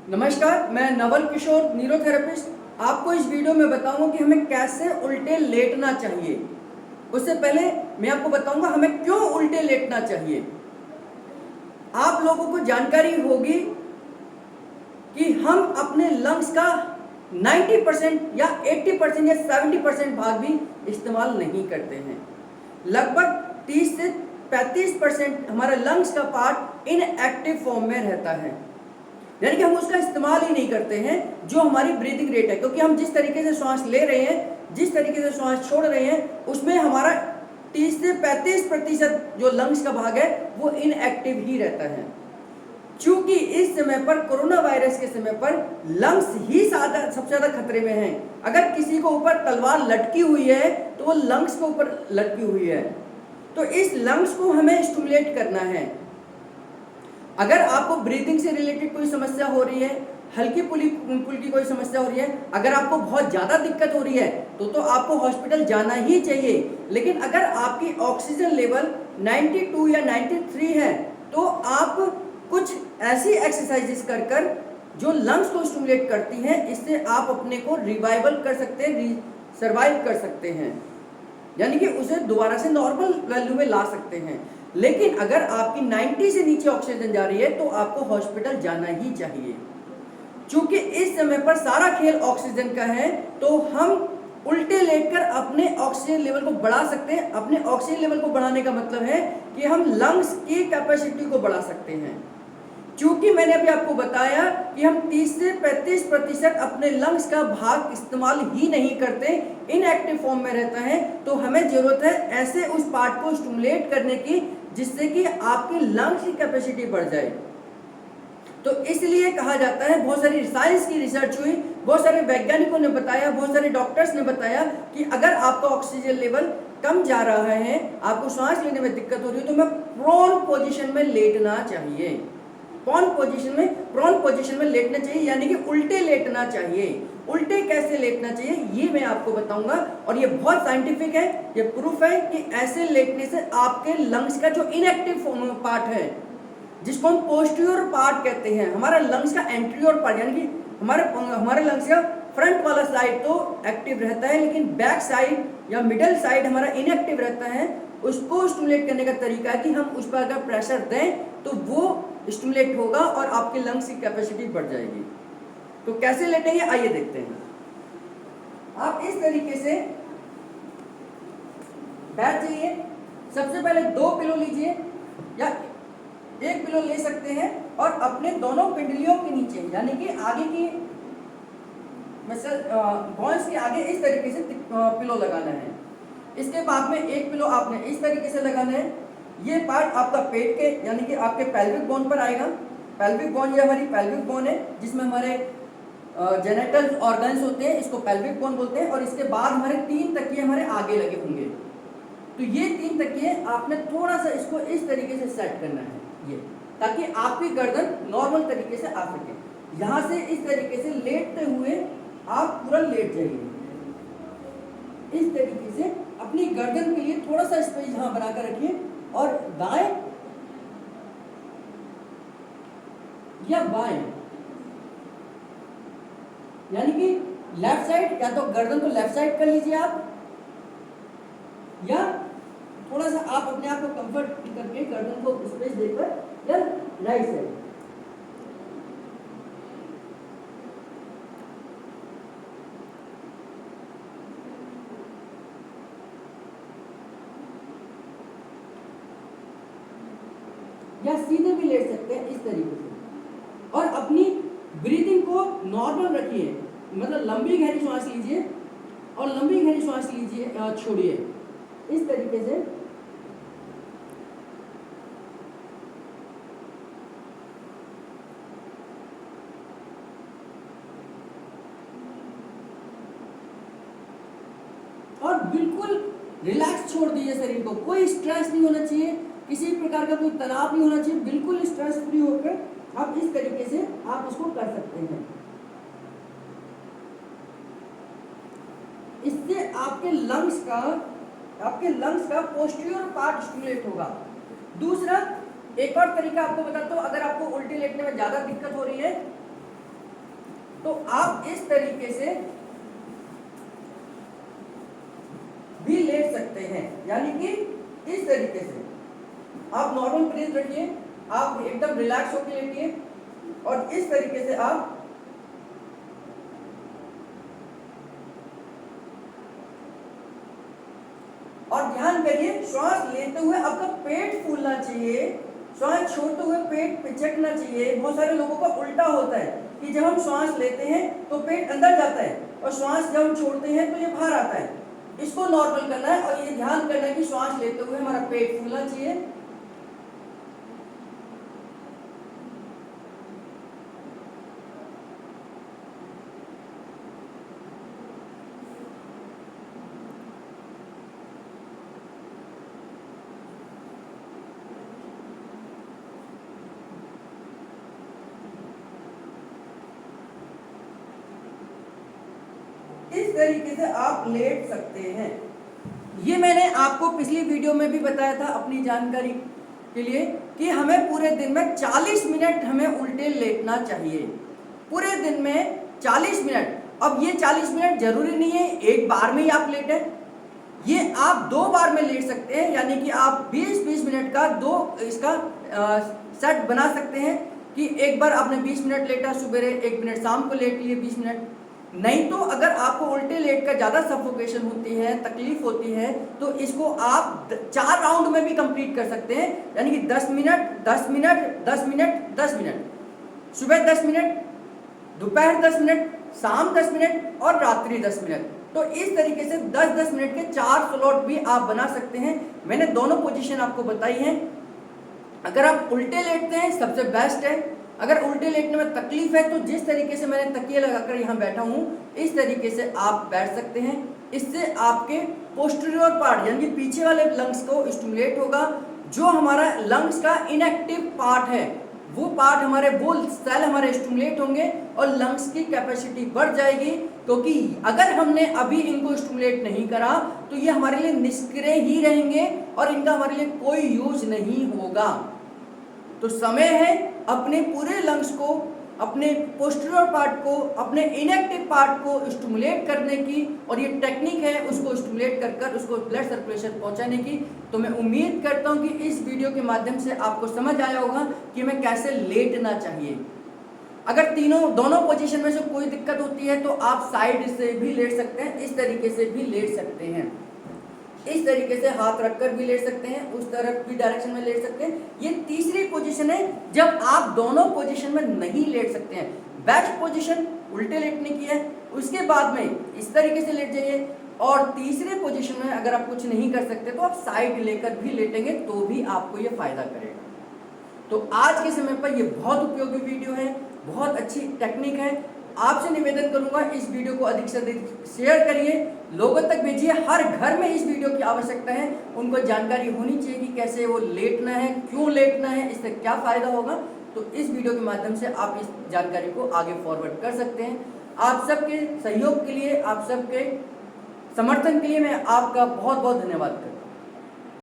नमस्कार, मैं नवल किशोर न्यूरोथेरेपिस्ट आपको इस वीडियो में बताऊंगा कि हमें कैसे उल्टे लेटना चाहिए। उससे पहले मैं आपको बताऊंगा हमें क्यों उल्टे लेटना चाहिए। आप लोगों को जानकारी होगी कि हम अपने लंग्स का 90% या 80% या 70% भाग भी इस्तेमाल नहीं करते हैं। लगभग 30 से 35% हमारा लंग्स का पार्ट इनएक्टिव फॉर्म में रहता है, यानी कि हम उसका इस्तेमाल ही नहीं करते हैं। जो हमारी ब्रीदिंग रेट है, क्योंकि हम जिस तरीके से श्वास ले रहे हैं, जिस तरीके से श्वास छोड़ रहे हैं, उसमें हमारा 30 से 35% जो लंग्स का भाग है वो इनएक्टिव ही रहता है। क्योंकि इस समय पर कोरोना वायरस के समय पर लंग्स ही सबसे ज्यादा खतरे में हैं। अगर किसी को ऊपर तलवार लटकी हुई है तो वो लंग्स के ऊपर लटकी हुई है। तो इस लंग्स को हमें स्टिमुलेट करना है। अगर आपको ब्रीदिंग से रिलेटेड कोई समस्या हो रही है, हल्की फुल्की कोई समस्या हो रही है, अगर आपको बहुत ज़्यादा दिक्कत हो रही है तो आपको हॉस्पिटल जाना ही चाहिए। लेकिन अगर आपकी ऑक्सीजन लेवल 92 या 93 है तो आप कुछ ऐसी एक्सरसाइजेस कर जो लंग्स को स्टिमुलेट करती हैं, इससे आप अपने को रिवाइवल कर सकते हैं, सर्वाइव कर सकते हैं, यानी कि उसे दोबारा से नॉर्मल वैल्यू में ला सकते हैं। लेकिन अगर आपकी 90 से नीचे ऑक्सीजन जा रही है तो आपको हॉस्पिटल जाना ही चाहिए। क्योंकि इस समय पर सारा खेल ऑक्सीजन का है, तो हम उल्टे लेटकर अपने ऑक्सीजन लेवल को बढ़ा सकते हैं। अपने ऑक्सीजन लेवल को बढ़ाने का मतलब है कि हम लंग्स की कैपेसिटी को बढ़ा सकते हैं। क्योंकि मैंने अभी आपको बताया कि हम 30 से 35% अपने लंग्स का भाग इस्तेमाल ही नहीं करते, इनएक्टिव फॉर्म में रहता है, तो हमें जरूरत है ऐसे उस पार्ट को स्टिमुलेट करने की जिससे कि आपके लंग्स की कैपेसिटी बढ़ जाए। तो इसलिए कहा जाता है, बहुत सारी साइंस की रिसर्च हुई, बहुत सारे वैज्ञानिकों ने बताया, बहुत सारे डॉक्टर्स ने बताया कि अगर आपका ऑक्सीजन लेवल कम जा रहा है, आपको सांस लेने में दिक्कत हो रही है, तो हमें प्रोन पोजीशन में लेटना चाहिए। प्रोन पोजीशन में लेटना चाहिए, यानी कि उल्टे लेटना चाहिए। उल्टे कैसे लेटना चाहिए ये मैं आपको बताऊंगा, और ये बहुत साइंटिफिक है। ये प्रूफ है कि ऐसे लेटने से आपके लंग्स का जो इनएक्टिव पार्ट है, जिसको हम पोस्टीरियर पार्ट कहते हैं, हमारा लंग्स का एंटीरियर पार्ट, यानी कि हमारे लंग्स का फ्रंट वाला साइड तो एक्टिव रहता है, लेकिन बैक साइड या मिडल साइड हमारा इनएक्टिव रहता है। उसको स्टिमुलेट करने का तरीका है कि हम उस पर अगर प्रेशर दें तो वो स्टिमुलेट होगा और आपके लंग्स की कैपेसिटी बढ़ जाएगी। तो कैसे लेटेंगे आइए देखते हैं। आप इस तरीके से बैठ जाइए। सबसे पहले 2 पिलो लीजिए या 1 पिलो ले सकते हैं, और अपने दोनों पिंडलियों के नीचे, यानी कि आगे की बॉन्स के आगे इस तरीके से पिलो लगाना है। इसके बाद में 1 पिलो आपने इस तरीके से लगाना है। ये पार्ट आपका पेट के, यानी कि आपके पेल्विक बोन पर आएगा। पेल्विक बोन, ये हमारी पेल्विक बोन है जिसमें हमारे जेनेटल ऑर्गन्स होते हैं, इसको पेल्विक बोन बोलते हैं। और इसके बाद हमारे 3 तकिए हमारे आगे लगे होंगे। तो ये 3 तकिए आपने थोड़ा सा इसको इस तरीके से सेट करना है, ये, ताकि आपकी गर्दन नॉर्मल तरीके से आ सके। यहां से इस तरीके से लेटते हुए आप तुरंत लेट जाइए। इस तरीके से अपनी गर्दन के लिए थोड़ा सा स्पेस यहां बनाकर रखिए, और दाएं या बाएं, यानी कि लेफ्ट साइड, या तो गर्दन को लेफ्ट साइड कर लीजिए आप, या थोड़ा सा आप अपने आप को कंफर्ट करके गर्दन को स्पेस देकर, या राइट साइड। या सीधे भी लेट सकते हैं इस तरीके से। और अपनी ब्रीदिंग को नॉर्मल रखिए, मतलब लंबी गहरी सांस लीजिए और लंबी गहरी सांस लीजिए, छोड़िए इस तरीके से। और बिल्कुल रिलैक्स छोड़ दीजिए शरीर को। कोई स्ट्रेस नहीं होना चाहिए, किसी प्रकार का कोई तनाव नहीं होना चाहिए। बिल्कुल स्ट्रेस फ्री होकर आप इस तरीके से आप उसको कर सकते हैं। इससे आपके लंग्स का पोस्टीरियर पार्ट स्टिमुलेट होगा। दूसरा, एक और तरीका आपको बताता हूँ। अगर आपको उल्टे लेटने में ज्यादा दिक्कत हो रही है तो आप इस तरीके से भी लेट सकते हैं, यानी कि इस तरीके से आप नॉर्मल ब्रीथ रखिए, आप एकदम रिलैक्स होकर लेटिए और इस तरीके से आप और ध्यान करिए श्वास लेते हुए आपका पेट फूलना चाहिए, श्वास छोड़ते हुए पेट पिचकना चाहिए। बहुत सारे लोगों का उल्टा होता है कि जब हम श्वास लेते हैं तो पेट अंदर जाता है और श्वास जब हम छोड़ते हैं तो ये बाहर आता है। इसको नॉर्मल करना है और ये ध्यान करना है कि श्वास लेते हुए हमारा पेट फूलना चाहिए, इस तरीके से आप लेट सकते हैं। ये मैंने आपको पिछली वीडियो में भी बताया था अपनी जानकारी के लिए कि हमें पूरे दिन में 40 मिनट हमें उल्टे लेटना चाहिए, पूरे दिन में 40 मिनट। अब ये 40 मिनट जरूरी नहीं है एक बार में ही आप लेटें, ये आप 2 बार में लेट सकते हैं, यानी कि आप 20-20 मिनट का इसका सेट बना सकते हैं कि एक बार आपने 20 मिनट लेटा सुबह, 1 मिनट शाम को लेट लिए 20 मिनट। नहीं तो अगर आपको उल्टे लेट कर ज़्यादा सफोकेशन होती है, तकलीफ होती है, तो इसको आप 4 राउंड में भी कंप्लीट कर सकते हैं, यानी कि 10 मिनट 10 मिनट 10 मिनट 10 मिनट, सुबह 10 मिनट, दोपहर 10 मिनट, शाम 10 मिनट और रात्रि 10 मिनट। तो इस तरीके से 10-10 मिनट के 4 स्लॉट भी आप बना सकते हैं। मैंने दोनों पोजीशन आपको बताई हैं। अगर आप उल्टे लेटते हैं सबसे बेस्ट है, अगर उल्टे लेटने में तकलीफ है तो जिस तरीके से मैंने तकिया लगाकर यहाँ बैठा हूँ इस तरीके से आप बैठ सकते हैं। इससे आपके पोस्टीरियर पार्ट यानी कि पीछे वाले लंग्स को स्टिमुलेट होगा। जो हमारा लंग्स का इनएक्टिव पार्ट है वो पार्ट वो सेल हमारे स्टिमुलेट होंगे और लंग्स की कैपेसिटी बढ़ जाएगी, क्योंकि अगर हमने अभी इनको स्टिमुलेट नहीं करा तो ये हमारे लिए निष्क्रिय ही रहेंगे और इनका हमारे लिए कोई यूज नहीं होगा। तो समय है अपने पूरे लंग्स को, अपने पोस्टीरियर पार्ट को, अपने इनएक्टिव पार्ट को स्टिमुलेट करने की, और ये टेक्निक है उसको स्टिमुलेट कर उसको ब्लड सर्कुलेशन पहुंचाने की। तो मैं उम्मीद करता हूं कि इस वीडियो के माध्यम से आपको समझ आया होगा कि हमें कैसे लेटना चाहिए। अगर दोनों पोजीशन में से कोई दिक्कत होती है तो आप साइड से भी लेट सकते हैं, इस तरीके से भी लेट सकते हैं, इस तरीके से हाथ रखकर भी लेट सकते हैं, उस तरफ भी डायरेक्शन में लेट सकते हैं। ये तीसरी पोजीशन है जब आप दोनों पोजीशन में नहीं लेट सकते हैं। बेस्ट पोजीशन उल्टे लेटने की है, उसके बाद में इस तरीके से लेट जाइए, और तीसरे पोजीशन में अगर आप कुछ नहीं कर सकते तो आप साइड लेकर भी लेटेंगे तो भी आपको ये फायदा करेगा। तो आज के समय पर ये बहुत उपयोगी वीडियो है, बहुत अच्छी टेक्निक है। आपसे निवेदन करूंगा इस वीडियो को अधिक से अधिक शेयर करिए, लोगों तक भेजिए। हर घर में इस वीडियो की आवश्यकता है, उनको जानकारी होनी चाहिए कि कैसे वो लेटना है, क्यों लेटना है, इससे क्या फायदा होगा। तो इस वीडियो के माध्यम से आप इस जानकारी को आगे फॉरवर्ड कर सकते हैं। आप सबके सहयोग के लिए, आप सबके समर्थन के लिए मैं आपका बहुत बहुत धन्यवाद करता हूँ।